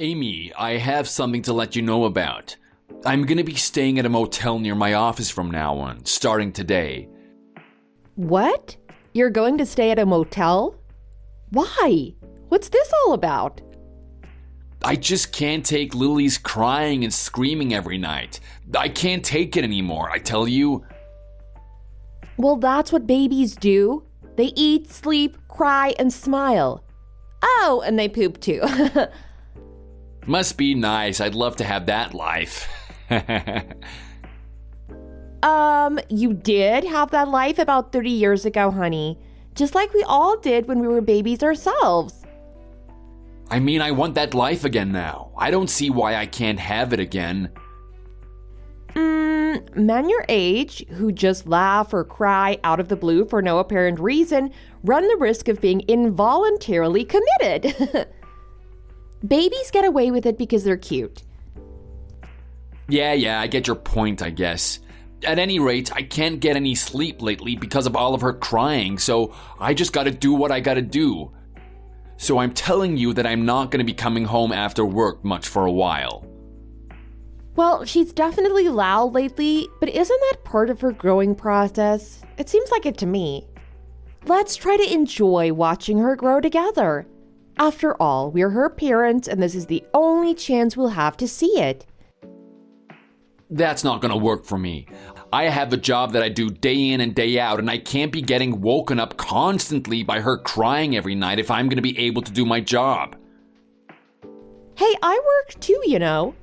Amy, I have something to let you know about. I'm gonna be staying at a motel near my office from now on, starting today. What? You're going to stay at a motel? Why? What's this all about? I just can't take Lily's crying and screaming every night. I can't take it anymore, I tell you. Well, that's what babies do. They eat, sleep, cry, and smile. Oh, and they poop too. Must be nice. I'd love to have that life. You did have that life about 30 years ago, honey. Just like we all did when we were babies ourselves. I mean, I want that life again now. I don't see why I can't have it again. Men your age, who just laugh or cry out of the blue for no apparent reason, run the risk of being involuntarily committed. Babies get away with it because they're cute. Yeah, I get your point, I guess. At any rate, I can't get any sleep lately because of all of her crying, so I just gotta do what I gotta do. So I'm telling you that I'm not gonna be coming home after work much for a while. Well, she's definitely loud lately, but isn't that part of her growing process? It seems like it to me. Let's try to enjoy watching her grow together. After all, we're her parents, and this is the only chance we'll have to see it. That's not gonna work for me. I have a job that I do day in and day out, and I can't be getting woken up constantly by her crying every night if I'm gonna be able to do my job. Hey, I work too, you know.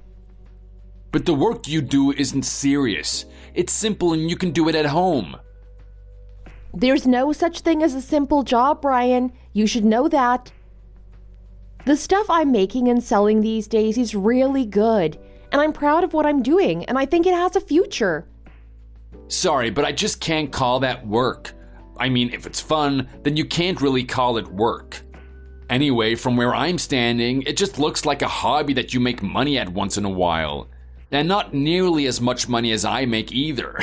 But the work you do isn't serious. It's simple and you can do it at home. There's no such thing as a simple job, Brian. You should know that. The stuff I'm making and selling these days is really good, and I'm proud of what I'm doing, and I think it has a future. Sorry, but I just can't call that work. I mean, if it's fun, then you can't really call it work. Anyway, from where I'm standing, it just looks like a hobby that you make money at once in a while. And not nearly as much money as I make either.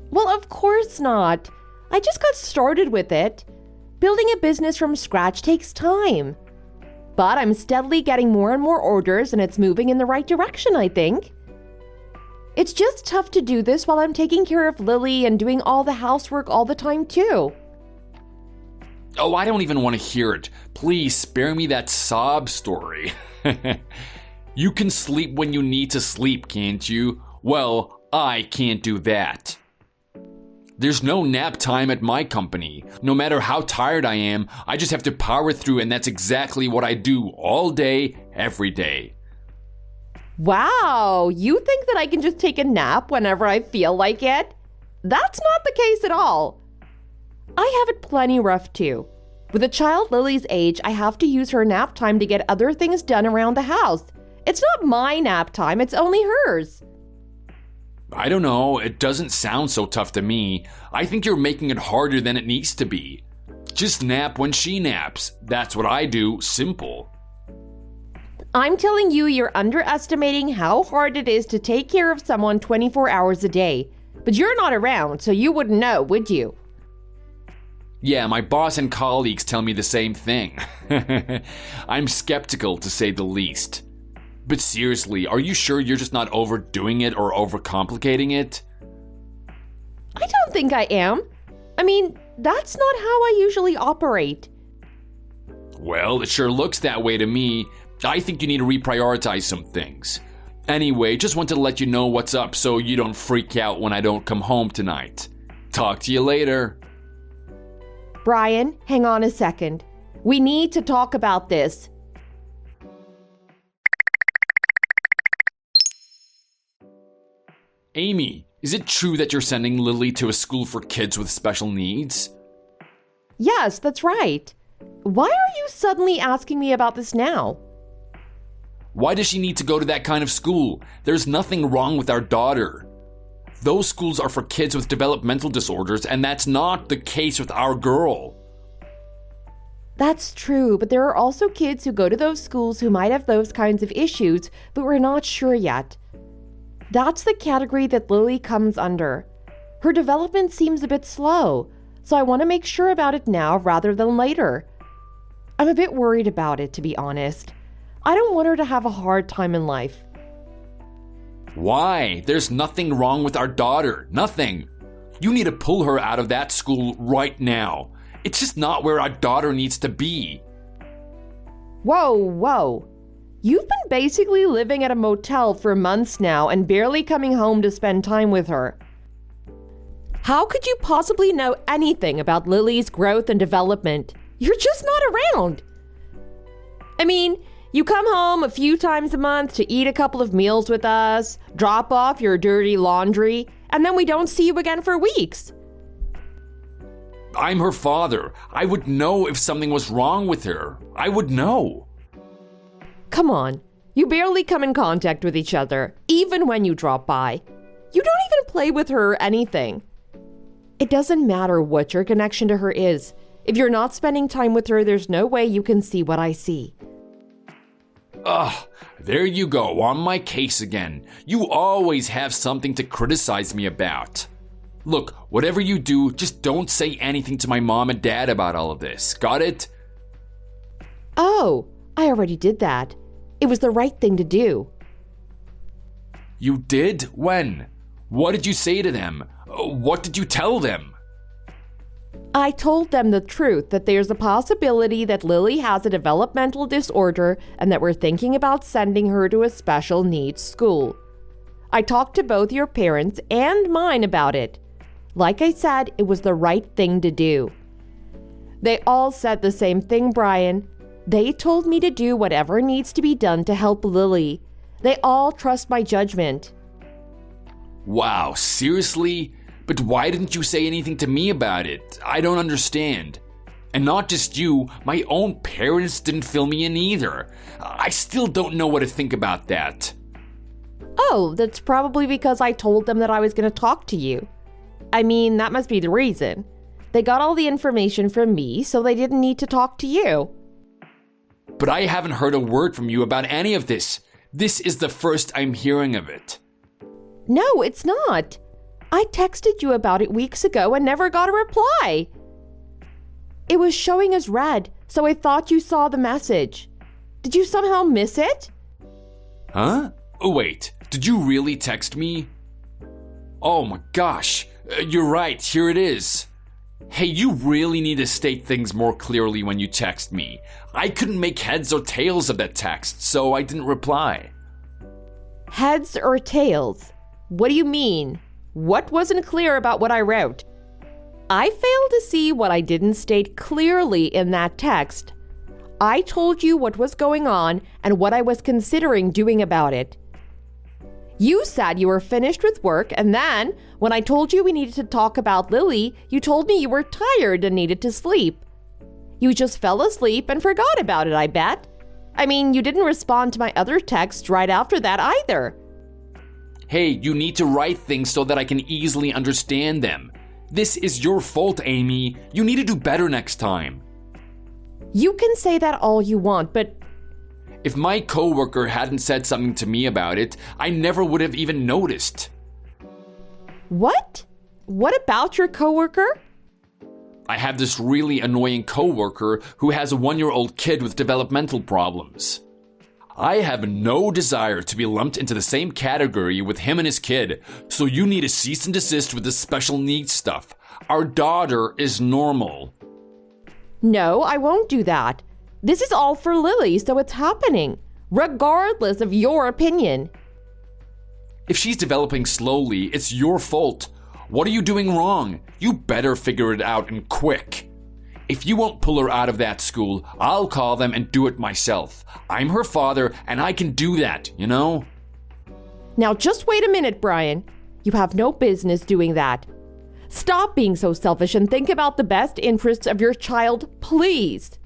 Well, of course not. I just got started with it. Building a business from scratch takes time. But I'm steadily getting more and more orders, and it's moving in the right direction, I think. It's just tough to do this while I'm taking care of Lily and doing all the housework all the time, too. Oh, I don't even want to hear it. Please spare me that sob story. You can sleep when you need to sleep, can't you? Well, I can't do that. There's no nap time at my company. No matter how tired I am, I just have to power through, and that's exactly what I do all day, every day. Wow, you think that I can just take a nap whenever I feel like it? That's not the case at all. I have it plenty rough too. With a child Lily's age, I have to use her nap time to get other things done around the house. It's not my nap time, it's only hers. I don't know, it doesn't sound so tough to me. I think you're making it harder than it needs to be. Just nap when she naps. That's what I do, simple. I'm telling you, you're underestimating how hard it is to take care of someone 24 hours a day. But you're not around, so you wouldn't know, would you? Yeah, my boss and colleagues tell me the same thing. I'm skeptical, to say the least. But seriously, are you sure you're just not overdoing it or overcomplicating it? I don't think I am. I mean, that's not how I usually operate. Well, it sure looks that way to me. I think you need to reprioritize some things. Anyway, just wanted to let you know what's up so you don't freak out when I don't come home tonight. Talk to you later. Brian, hang on a second. We need to talk about this. Amy, is it true that you're sending Lily to a school for kids with special needs? Yes, that's right. Why are you suddenly asking me about this now? Why does she need to go to that kind of school? There's nothing wrong with our daughter. Those schools are for kids with developmental disorders, and that's not the case with our girl. That's true, but there are also kids who go to those schools who might have those kinds of issues, but we're not sure yet. That's the category that Lily comes under. Her development seems a bit slow, so I want to make sure about it now rather than later. I'm a bit worried about it, to be honest. I don't want her to have a hard time in life. Why? There's nothing wrong with our daughter. Nothing. You need to pull her out of that school right now. It's just not where our daughter needs to be. Whoa. You've been basically living at a motel for months now and barely coming home to spend time with her. How could you possibly know anything about Lily's growth and development? You're just not around. I mean, you come home a few times a month to eat a couple of meals with us, drop off your dirty laundry, and then we don't see you again for weeks. I'm her father. I would know if something was wrong with her. I would know. Come on, you barely come in contact with each other, even when you drop by. You don't even play with her or anything. It doesn't matter what your connection to her is. If you're not spending time with her, there's no way you can see what I see. Ugh, there you go, on my case again. You always have something to criticize me about. Look, whatever you do, just don't say anything to my mom and dad about all of this. Got it? Oh, I already did that. It was the right thing to do. You did? When? What did you say to them? What did you tell them? I told them the truth, that there's a possibility that Lily has a developmental disorder and that we're thinking about sending her to a special needs school. I talked to both your parents and mine about it. Like I said, it was the right thing to do. They all said the same thing, Brian. They told me to do whatever needs to be done to help Lily. They all trust my judgment. Wow, seriously? But why didn't you say anything to me about it? I don't understand. And not just you, my own parents didn't fill me in either. I still don't know what to think about that. Oh, that's probably because I told them that I was going to talk to you. I mean, that must be the reason. They got all the information from me, so they didn't need to talk to you. But I haven't heard a word from you about any of this. This is the first I'm hearing of it. No, it's not. I texted you about it weeks ago and never got a reply. It was showing as read, so I thought you saw the message. Did you somehow miss it? Huh? Oh, wait, did you really text me? Oh my gosh, you're right, here it is. Hey, you really need to state things more clearly when you text me. I couldn't make heads or tails of that text, so I didn't reply. Heads or tails? What do you mean? What wasn't clear about what I wrote? I failed to see what I didn't state clearly in that text. I told you what was going on and what I was considering doing about it. You said you were finished with work, and then, when I told you we needed to talk about Lily, you told me you were tired and needed to sleep. You just fell asleep and forgot about it, I bet. I mean, you didn't respond to my other texts right after that either. Hey, you need to write things so that I can easily understand them. This is your fault, Amy. You need to do better next time. You can say that all you want, but if my coworker hadn't said something to me about it, I never would have even noticed. What? What about your coworker? I have this really annoying coworker who has a 1-year-old kid with developmental problems. I have no desire to be lumped into the same category with him and his kid, so you need to cease and desist with this special needs stuff. Our daughter is normal. No, I won't do that. This is all for Lily, so it's happening, regardless of your opinion. If she's developing slowly, it's your fault. What are you doing wrong? You better figure it out and quick. If you won't pull her out of that school, I'll call them and do it myself. I'm her father, and I can do that, you know? Now just wait a minute, Brian. You have no business doing that. Stop being so selfish and think about the best interests of your child, please.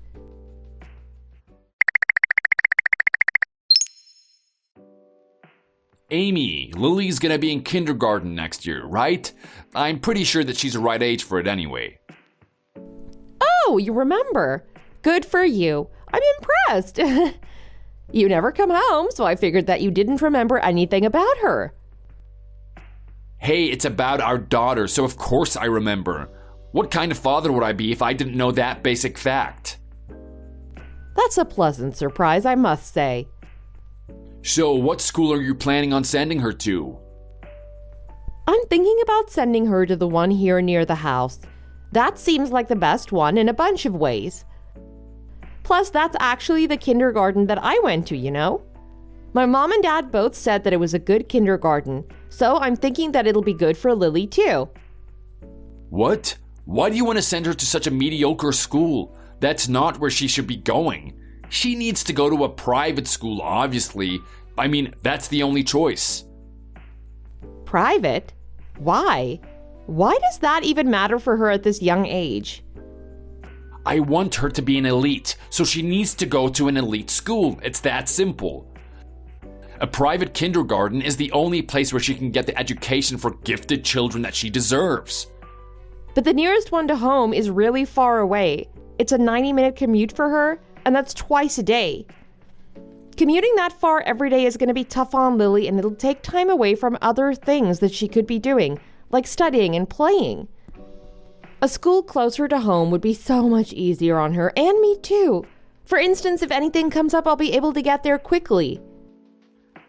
Amy, Lily's gonna be in kindergarten next year, right? I'm pretty sure that she's the right age for it anyway. Oh, you remember. Good for you. I'm impressed. You never come home, so I figured that you didn't remember anything about her. Hey, it's about our daughter, so of course I remember. What kind of father would I be if I didn't know that basic fact? That's a pleasant surprise, I must say. So, what school are you planning on sending her to? I'm thinking about sending her to the one here near the house. That seems like the best one in a bunch of ways. Plus, that's actually the kindergarten that I went to, you know? My mom and dad both said that it was a good kindergarten, so I'm thinking that it'll be good for Lily too. What? Why do you want to send her to such a mediocre school? That's not where she should be going. She needs to go to a private school, obviously. I mean, that's the only choice. Private? Why? Why does that even matter for her at this young age? I want her to be an elite, so she needs to go to an elite school. It's that simple. A private kindergarten is the only place where she can get the education for gifted children that she deserves. But the nearest one to home is really far away. It's a 90-minute commute for her, and that's twice a day. Commuting that far every day is going to be tough on Lily, and it'll take time away from other things that she could be doing, like studying and playing. A school closer to home would be so much easier on her, and me too. For instance, if anything comes up, I'll be able to get there quickly.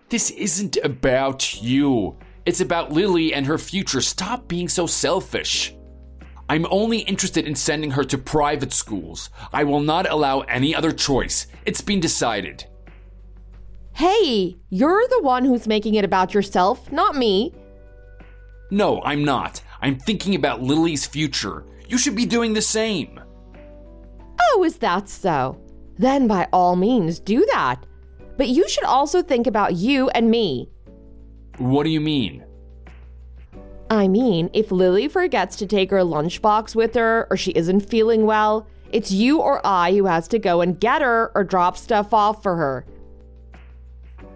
This isn't about you. It's about Lily and her future. Stop being so selfish. I'm only interested in sending her to private schools. I will not allow any other choice. It's been decided. Hey, you're the one who's making it about yourself, not me. No, I'm not. I'm thinking about Lily's future. You should be doing the same. Oh, is that so? Then by all means, do that. But you should also think about you and me. What do you mean? I mean, if Lily forgets to take her lunchbox with her or she isn't feeling well, it's you or I who has to go and get her or drop stuff off for her.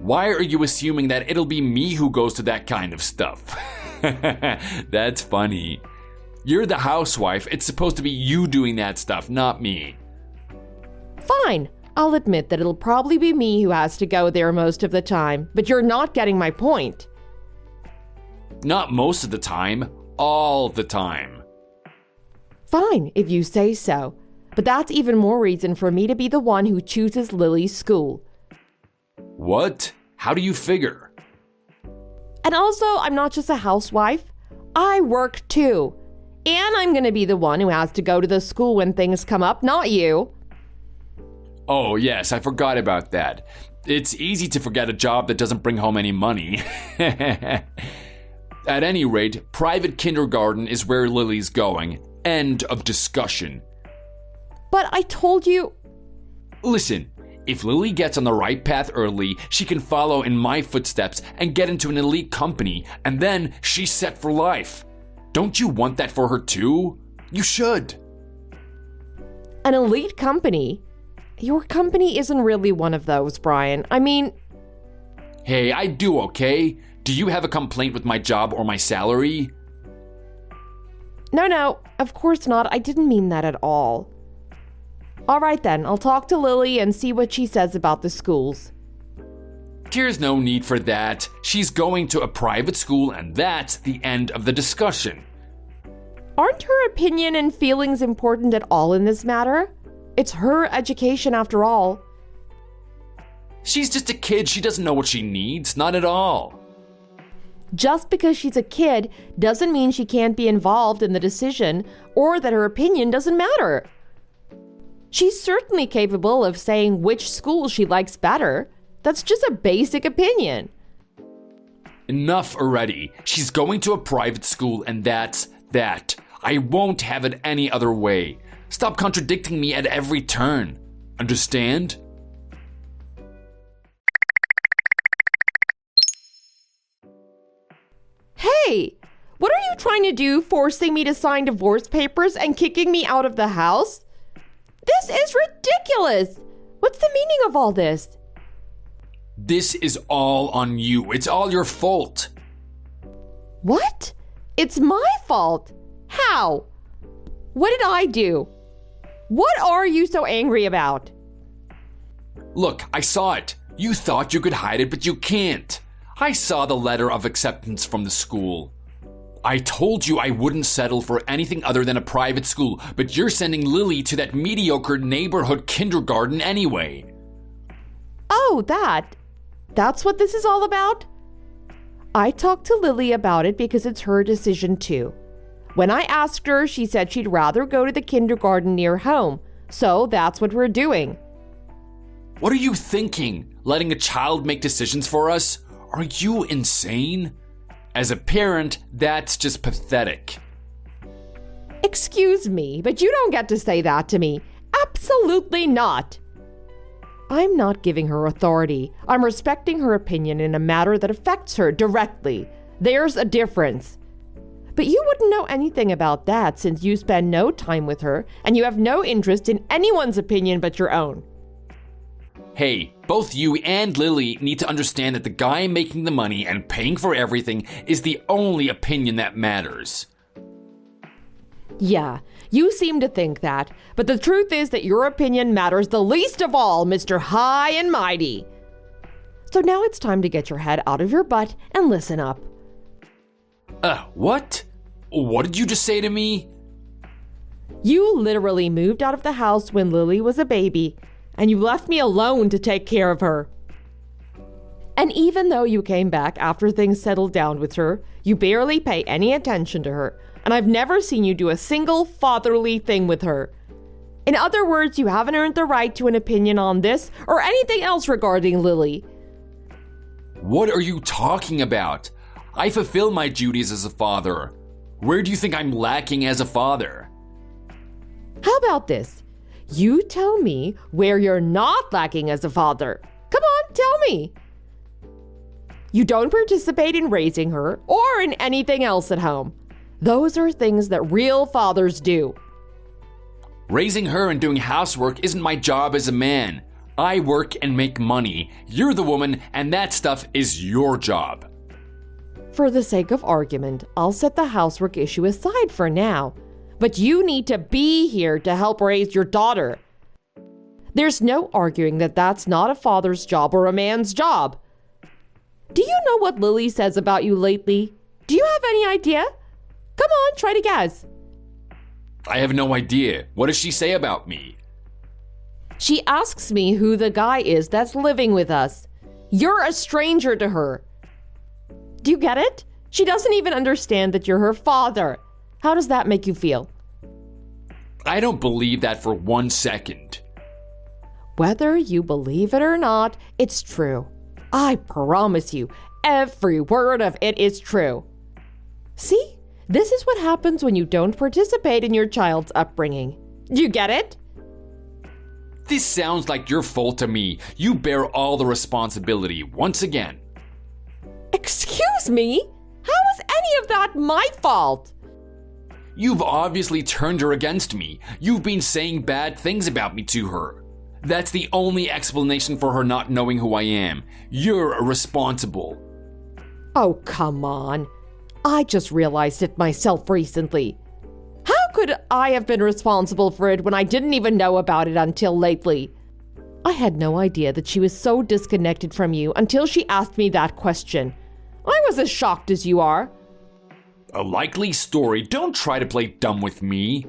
Why are you assuming that it'll be me who goes to that kind of stuff? That's funny. You're the housewife. It's supposed to be you doing that stuff, not me. Fine. I'll admit that it'll probably be me who has to go there most of the time, but you're not getting my point. Not most of the time, all the time. Fine, if you say so. But that's even more reason for me to be the one who chooses Lily's school. What? How do you figure? And also, I'm not just a housewife. I work too. And I'm going to be the one who has to go to the school when things come up, not you. Oh, yes, I forgot about that. It's easy to forget a job that doesn't bring home any money. At any rate, private kindergarten is where Lily's going. End of discussion. But I told you... Listen, if Lily gets on the right path early, she can follow in my footsteps and get into an elite company, and then she's set for life. Don't you want that for her too? You should. An elite company? Your company isn't really one of those, Brian. I mean... Hey, I do, okay? Do you have a complaint with my job or my salary? No, of course not. I didn't mean that at all. All right then, I'll talk to Lily and see what she says about the schools. There's no need for that. She's going to a private school and that's the end of the discussion. Aren't her opinion and feelings important at all in this matter? It's her education after all. She's just a kid. She doesn't know what she needs. Not at all. Just because she's a kid doesn't mean she can't be involved in the decision or that her opinion doesn't matter. She's certainly capable of saying which school she likes better. That's just a basic opinion. Enough already. She's going to a private school and that's that. I won't have it any other way. Stop contradicting me at every turn. Understand? Hey, what are you trying to do, forcing me to sign divorce papers and kicking me out of the house? This is ridiculous. What's the meaning of all this? This is all on you. It's all your fault. What? It's my fault. How? What did I do? What are you so angry about? Look, I saw it. You thought you could hide it, but you can't. I saw the letter of acceptance from the school. I told you I wouldn't settle for anything other than a private school, but you're sending Lily to that mediocre neighborhood kindergarten anyway. Oh, that. That's what this is all about? I talked to Lily about it because it's her decision too. When I asked her, she said she'd rather go to the kindergarten near home. So that's what we're doing. What are you thinking? Letting a child make decisions for us? Are you insane? As a parent, that's just pathetic. Excuse me, but you don't get to say that to me. Absolutely not. I'm not giving her authority. I'm respecting her opinion in a matter that affects her directly. There's a difference. But you wouldn't know anything about that since you spend no time with her and you have no interest in anyone's opinion but your own. Hey, both you and Lily need to understand that the guy making the money and paying for everything is the only opinion that matters. Yeah, you seem to think that, but the truth is that your opinion matters the least of all, Mr. High and Mighty. So now it's time to get your head out of your butt and listen up. What? What did you just say to me? You literally moved out of the house when Lily was a baby, and you left me alone to take care of her. And even though you came back after things settled down with her, you barely pay any attention to her, and I've never seen you do a single fatherly thing with her. In other words, you haven't earned the right to an opinion on this or anything else regarding Lily. What are you talking about? I fulfill my duties as a father. Where do you think I'm lacking as a father? How about this? You tell me where you're not lacking as a father. Come on, tell me. You don't participate in raising her or in anything else at home. Those are things that real fathers do. Raising her and doing housework isn't my job as a man. I work and make money. You're the woman, and that stuff is your job. For the sake of argument, I'll set the housework issue aside for now. But you need to be here to help raise your daughter. There's no arguing that that's not a father's job or a man's job. Do you know what Lily says about you lately? Do you have any idea? Come on, try to guess. I have no idea. What does she say about me? She asks me who the guy is that's living with us. You're a stranger to her. Do you get it? She doesn't even understand that you're her father. How does that make you feel? I don't believe that for 1 second. Whether you believe it or not, it's true. I promise you, every word of it is true. See? This is what happens when you don't participate in your child's upbringing. Do you get it? This sounds like your fault to me. You bear all the responsibility once again. Excuse me? How is any of that my fault? You've obviously turned her against me. You've been saying bad things about me to her. That's the only explanation for her not knowing who I am. You're irresponsible. Oh, come on. I just realized it myself recently. How could I have been responsible for it when I didn't even know about it until lately? I had no idea that she was so disconnected from you until she asked me that question. I was as shocked as you are. A likely story. Don't try to play dumb with me.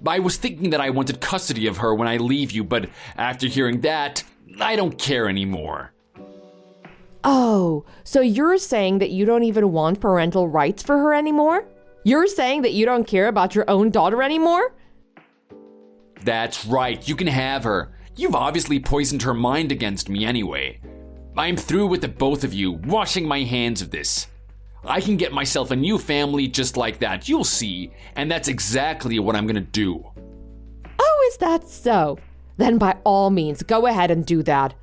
I was thinking that I wanted custody of her when I leave you, but after hearing that, I don't care anymore. Oh, so you're saying that you don't even want parental rights for her anymore? You're saying that you don't care about your own daughter anymore? That's right, you can have her. You've obviously poisoned her mind against me anyway. I'm through with the both of you, washing my hands of this. I can get myself a new family just like that, you'll see, and that's exactly what I'm gonna do. Oh, is that so? Then by all means, go ahead and do that.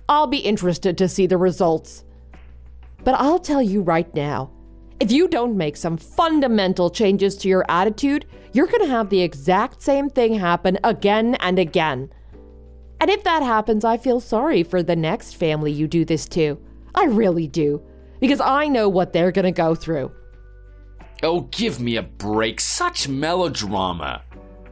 I'll be interested to see the results. But I'll tell you right now, if you don't make some fundamental changes to your attitude, you're gonna have the exact same thing happen again and again. And if that happens, I feel sorry for the next family you do this to. I really do. Because I know what they're gonna go through. Oh, give me a break. Such melodrama.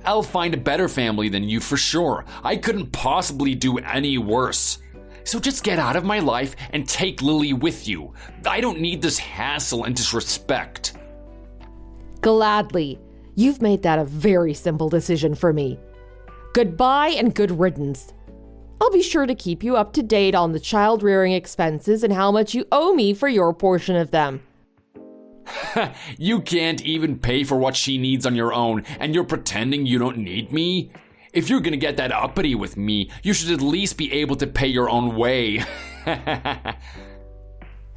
I'll find a better family than you for sure. I couldn't possibly do any worse. So just get out of my life and take Lily with you. I don't need this hassle and disrespect. Gladly. You've made that a very simple decision for me. Goodbye and good riddance. I'll be sure to keep you up to date on the child rearing expenses and how much you owe me for your portion of them. You can't even pay for what she needs on your own, and you're pretending you don't need me? If you're gonna get that uppity with me, you should at least be able to pay your own way.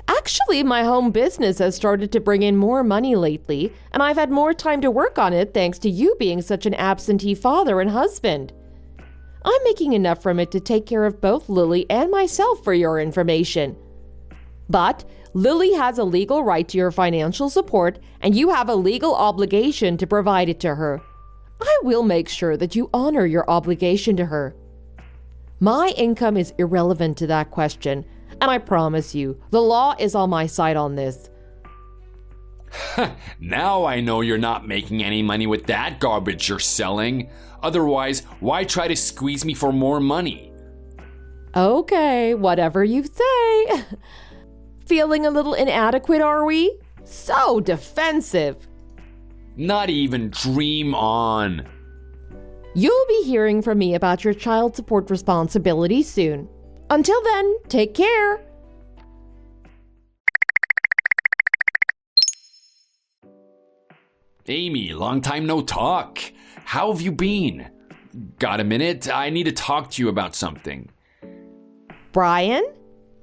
Actually, my home business has started to bring in more money lately, and I've had more time to work on it thanks to you being such an absentee father and husband. I'm making enough from it to take care of both Lily and myself, for your information. But Lily has a legal right to your financial support, and you have a legal obligation to provide it to her. I will make sure that you honor your obligation to her. My income is irrelevant to that question, and I promise you, the law is on my side on this. Now I know you're not making any money with that garbage you're selling. Otherwise, why try to squeeze me for more money? Okay, whatever you say. Feeling a little inadequate, are we? So defensive. Not even dream on. You'll be hearing from me about your child support responsibilities soon. Until then, take care. Amy, long time no talk. How have you been? Got a minute? I need to talk to you about something. Brian?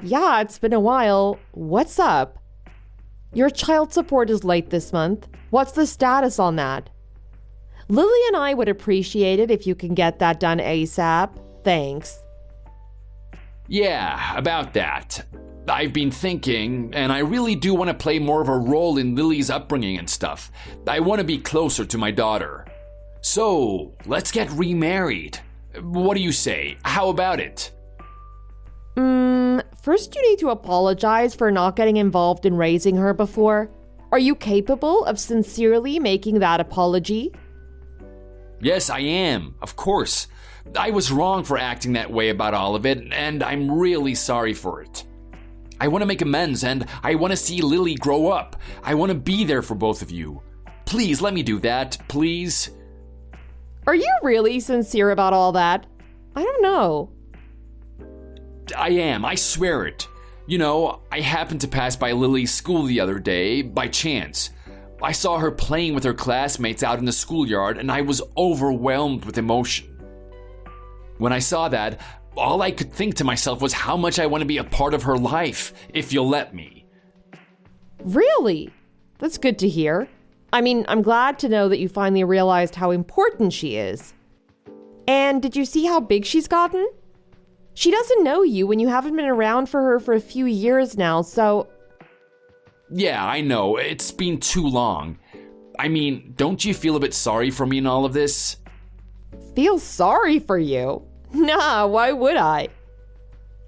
Yeah, it's been a while. What's up? Your child support is late this month. What's the status on that? Lily and I would appreciate it if you can get that done ASAP. Thanks. Yeah, about that. I've been thinking, and I really do want to play more of a role in Lily's upbringing and stuff. I want to be closer to my daughter. So, let's get remarried. What do you say? How about it? First you need to apologize for not getting involved in raising her before. Are you capable of sincerely making that apology? Yes, I am, of course. I was wrong for acting that way about all of it, and I'm really sorry for it. I want to make amends, and I want to see Lily grow up. I want to be there for both of you. Please, let me do that, please. Are you really sincere about all that? I don't know. I am, I swear it. You know, I happened to pass by Lily's school the other day, by chance. I saw her playing with her classmates out in the schoolyard, and I was overwhelmed with emotion. When I saw that, all I could think to myself was how much I want to be a part of her life, if you'll let me. Really? That's good to hear. I mean, I'm glad to know that you finally realized how important she is. And did you see how big she's gotten? She doesn't know you when you haven't been around for her for a few years now, so... Yeah, I know. It's been too long. I mean, don't you feel a bit sorry for me in all of this? Feel sorry for you? Nah, why would I?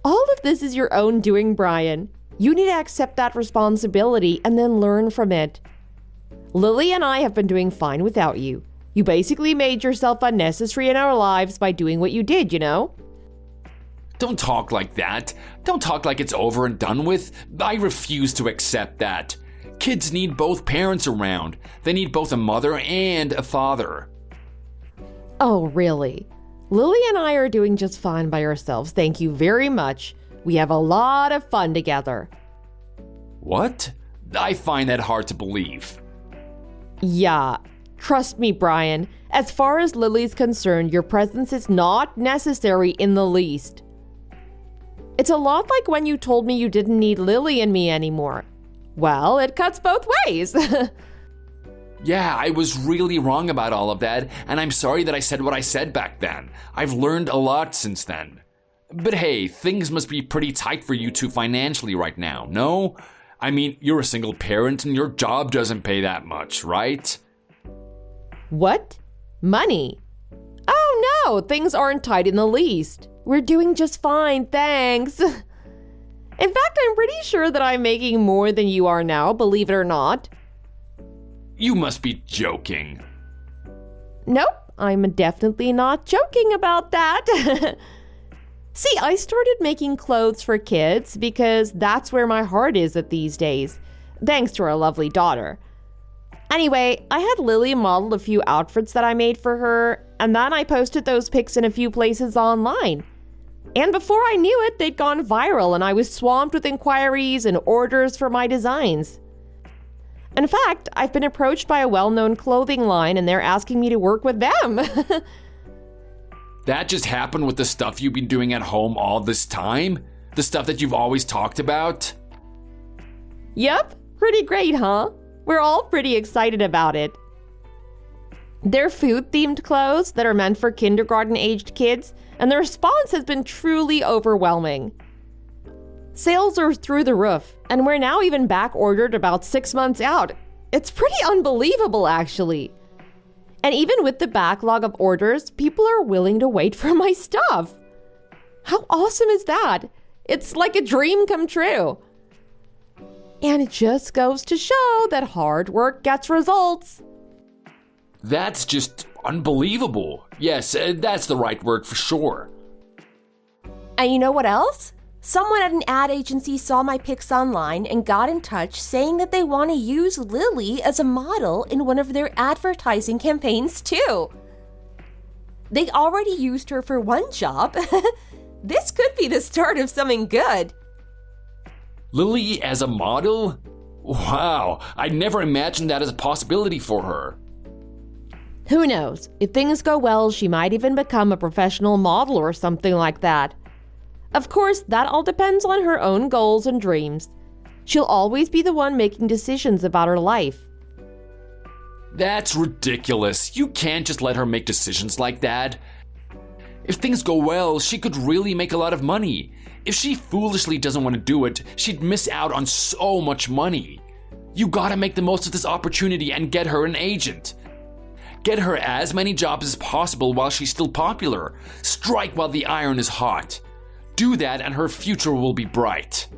All of this is your own doing, Brian. You need to accept that responsibility and then learn from it. Lily and I have been doing fine without you. You basically made yourself unnecessary in our lives by doing what you did, you know? Don't talk like that. Don't talk like it's over and done with. I refuse to accept that. Kids need both parents around. They need both a mother and a father. Oh, really? Lily and I are doing just fine by ourselves. Thank you very much. We have a lot of fun together. What? I find that hard to believe. Yeah, trust me, Brian. As far as Lily's concerned, your presence is not necessary in the least. It's a lot like when you told me you didn't need Lily and me anymore. Well, it cuts both ways. Yeah, I was really wrong about all of that, and I'm sorry that I said what I said back then. I've learned a lot since then. But hey, things must be pretty tight for you two financially right now, no? I mean, you're a single parent and your job doesn't pay that much, right? What? Money? Oh no, things aren't tight in the least. We're doing just fine, thanks. In fact, I'm pretty sure that I'm making more than you are now, believe it or not. You must be joking. Nope, I'm definitely not joking about that. See, I started making clothes for kids because that's where my heart is at these days, thanks to our lovely daughter. Anyway, I had Lily model a few outfits that I made for her, and then I posted those pics in a few places online. And before I knew it, they'd gone viral and I was swamped with inquiries and orders for my designs. In fact, I've been approached by a well-known clothing line and they're asking me to work with them. That just happened with the stuff you've been doing at home all this time? The stuff that you've always talked about? Yep, pretty great, huh? We're all pretty excited about it. They're food-themed clothes that are meant for kindergarten-aged kids, and the response has been truly overwhelming. Sales are through the roof, and we're now even back-ordered about 6 months out. It's pretty unbelievable, actually. And even with the backlog of orders, people are willing to wait for my stuff. How awesome is that? It's like a dream come true. And it just goes to show that hard work gets results. That's just unbelievable. Yes, that's the right word for sure. And you know what else? Someone at an ad agency saw my pics online and got in touch saying that they want to use Lily as a model in one of their advertising campaigns too. They already used her for one job. This could be the start of something good. Lily as a model? Wow, I never imagined that as a possibility for her. Who knows? If things go well, she might even become a professional model or something like that. Of course, that all depends on her own goals and dreams. She'll always be the one making decisions about her life. That's ridiculous. You can't just let her make decisions like that. If things go well, she could really make a lot of money. If she foolishly doesn't want to do it, she'd miss out on so much money. You gotta make the most of this opportunity and get her an agent. Get her as many jobs as possible while she's still popular. Strike while the iron is hot. Do that and her future will be bright.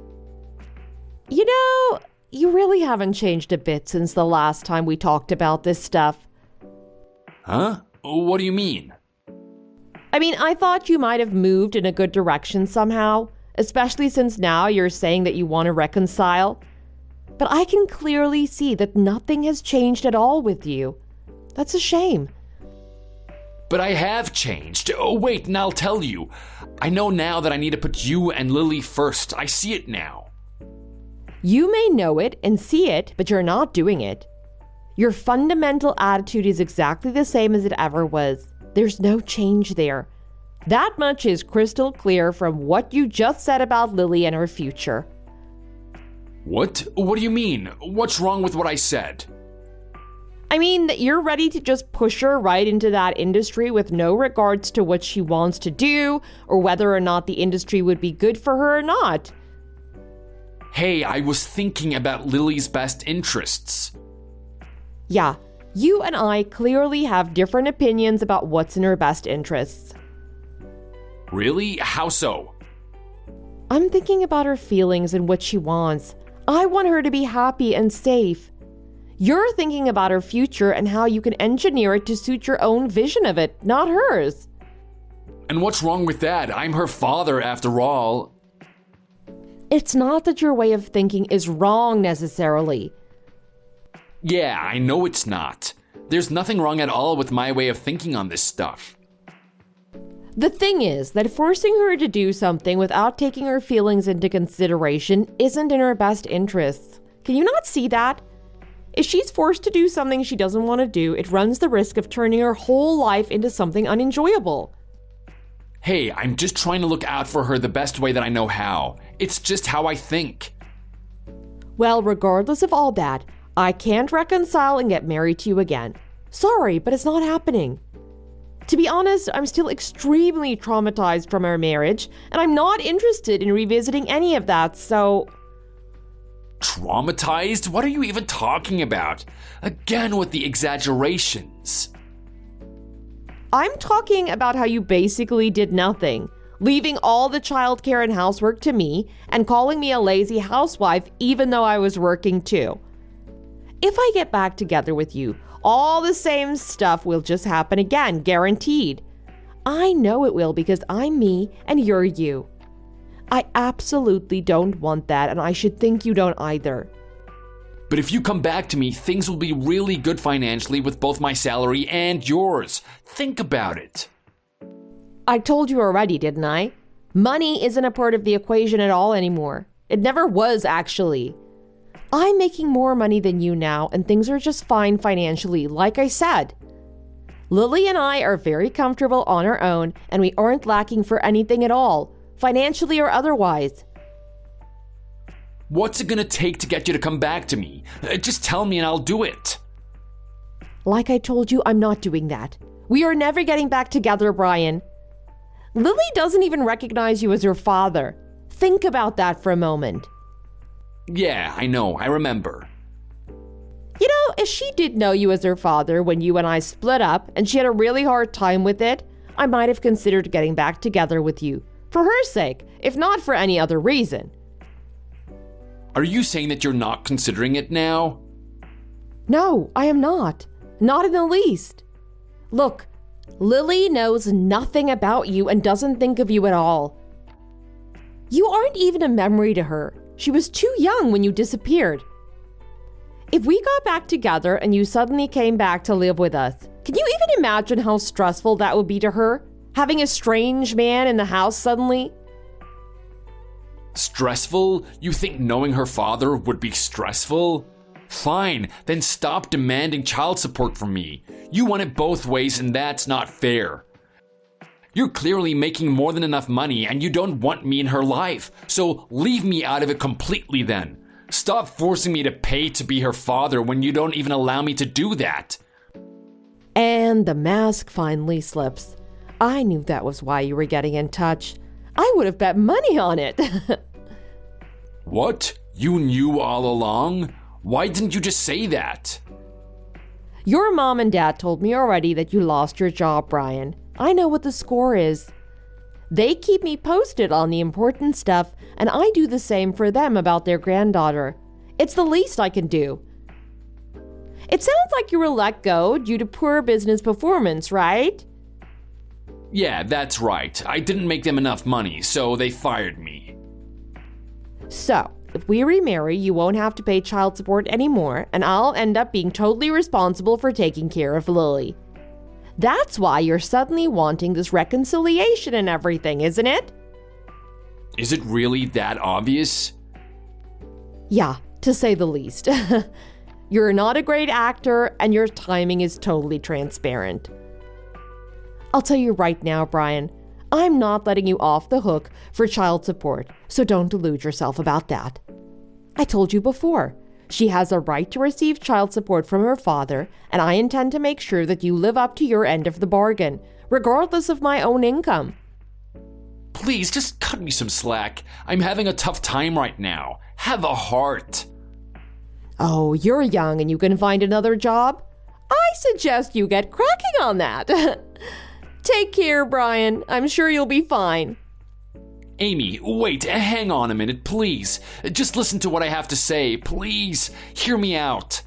You know, you really haven't changed a bit since the last time we talked about this stuff. Huh? What do you mean? I mean, I thought you might have moved in a good direction somehow, especially since now you're saying that you want to reconcile. But I can clearly see that nothing has changed at all with you. That's a shame. But I have changed. Oh, wait, and I'll tell you. I know now that I need to put you and Lily first. I see it now. You may know it and see it, but you're not doing it. Your fundamental attitude is exactly the same as it ever was. There's no change there. That much is crystal clear from what you just said about Lily and her future. What? What do you mean? What's wrong with what I said? I mean that you're ready to just push her right into that industry with no regards to what she wants to do or whether or not the industry would be good for her or not. Hey, I was thinking about Lily's best interests. Yeah, you and I clearly have different opinions about what's in her best interests. Really? How so? I'm thinking about her feelings and what she wants. I want her to be happy and safe. You're thinking about her future and how you can engineer it to suit your own vision of it, not hers. And what's wrong with that? I'm her father, after all. It's not that your way of thinking is wrong necessarily. Yeah, I know it's not. There's nothing wrong at all with my way of thinking on this stuff. The thing is that forcing her to do something without taking her feelings into consideration isn't in her best interests. Can you not see that? If she's forced to do something she doesn't want to do, it runs the risk of turning her whole life into something unenjoyable. Hey, I'm just trying to look out for her the best way that I know how. It's just how I think. Well, regardless of all that, I can't reconcile and get married to you again. Sorry, but it's not happening. To be honest, I'm still extremely traumatized from our marriage, and I'm not interested in revisiting any of that, so... Traumatized? What are you even talking about? Again with the exaggerations. I'm talking about how you basically did nothing, leaving all the childcare and housework to me and calling me a lazy housewife even though I was working too. If I get back together with you, all the same stuff will just happen again, guaranteed. I know it will because I'm me and you're you. I absolutely don't want that, and I should think you don't either. But if you come back to me, things will be really good financially with both my salary and yours. Think about it. I told you already, didn't I? Money isn't a part of the equation at all anymore. It never was, actually. I'm making more money than you now, and things are just fine financially, like I said. Lily and I are very comfortable on our own, and we aren't lacking for anything at all, financially or otherwise. What's it gonna take to get you to come back to me? Just tell me and I'll do it. Like I told you, I'm not doing that. We are never getting back together, Brian. Lily doesn't even recognize you as her father. Think about that for a moment. Yeah, I know, I remember. You know, if she did know you as her father when you and I split up and she had a really hard time with it, I might have considered getting back together with you. For her sake, if not for any other reason. Are you saying that you're not considering it now? No, I am not. Not in the least. Look, Lily knows nothing about you and doesn't think of you at all. You aren't even a memory to her. She was too young when you disappeared. If we got back together and you suddenly came back to live with us, can you even imagine how stressful that would be to her? Having a strange man in the house suddenly? Stressful? You think knowing her father would be stressful? Fine, then stop demanding child support from me. You want it both ways and that's not fair. You're clearly making more than enough money and you don't want me in her life, so leave me out of it completely then. Stop forcing me to pay to be her father when you don't even allow me to do that. And the mask finally slips. I knew that was why you were getting in touch. I would have bet money on it. What? You knew all along? Why didn't you just say that? Your mom and dad told me already that you lost your job, Brian. I know what the score is. They keep me posted on the important stuff, and I do the same for them about their granddaughter. It's the least I can do. It sounds like you were let go due to poor business performance, right? Yeah, that's right. I didn't make them enough money, so they fired me. So, if we remarry, you won't have to pay child support anymore, and I'll end up being totally responsible for taking care of Lily. That's why you're suddenly wanting this reconciliation and everything, isn't it? Is it really that obvious? Yeah, to say the least. You're not a great actor, and your timing is totally transparent. I'll tell you right now, Brian, I'm not letting you off the hook for child support, so don't delude yourself about that. I told you before, she has a right to receive child support from her father, and I intend to make sure that you live up to your end of the bargain, regardless of my own income. Please, just cut me some slack. I'm having a tough time right now. Have a heart. Oh, you're young and you can find another job? I suggest you get cracking on that. Take care, Brian. I'm sure you'll be fine. Amy, wait, hang on a minute, please. Just listen to what I have to say, please. Hear me out.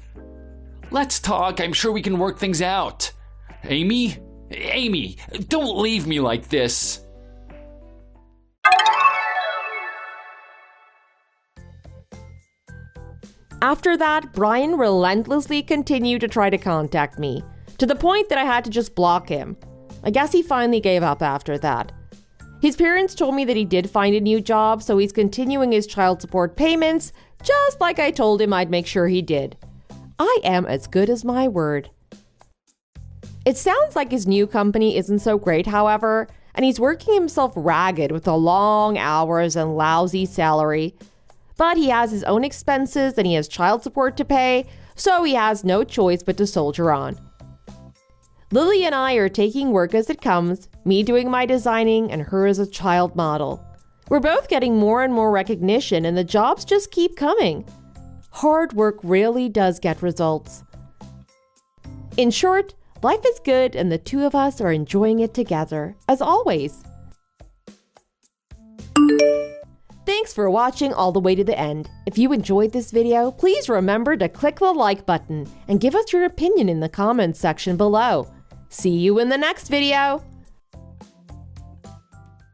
Let's talk, I'm sure we can work things out. Amy? Amy, don't leave me like this. After that, Brian relentlessly continued to try to contact me, to the point that I had to just block him. I guess he finally gave up after that. His parents told me that he did find a new job, so he's continuing his child support payments, just like I told him I'd make sure he did. I am as good as my word. It sounds like his new company isn't so great, however, and he's working himself ragged with the long hours and lousy salary. But he has his own expenses and he has child support to pay, so he has no choice but to soldier on. Lily and I are taking work as it comes, me doing my designing and her as a child model. We're both getting more and more recognition and the jobs just keep coming. Hard work really does get results. In short, life is good and the two of us are enjoying it together, as always. Thanks for watching all the way to the end. If you enjoyed this video, please remember to click the like button and give us your opinion in the comments section below. See you in the next video!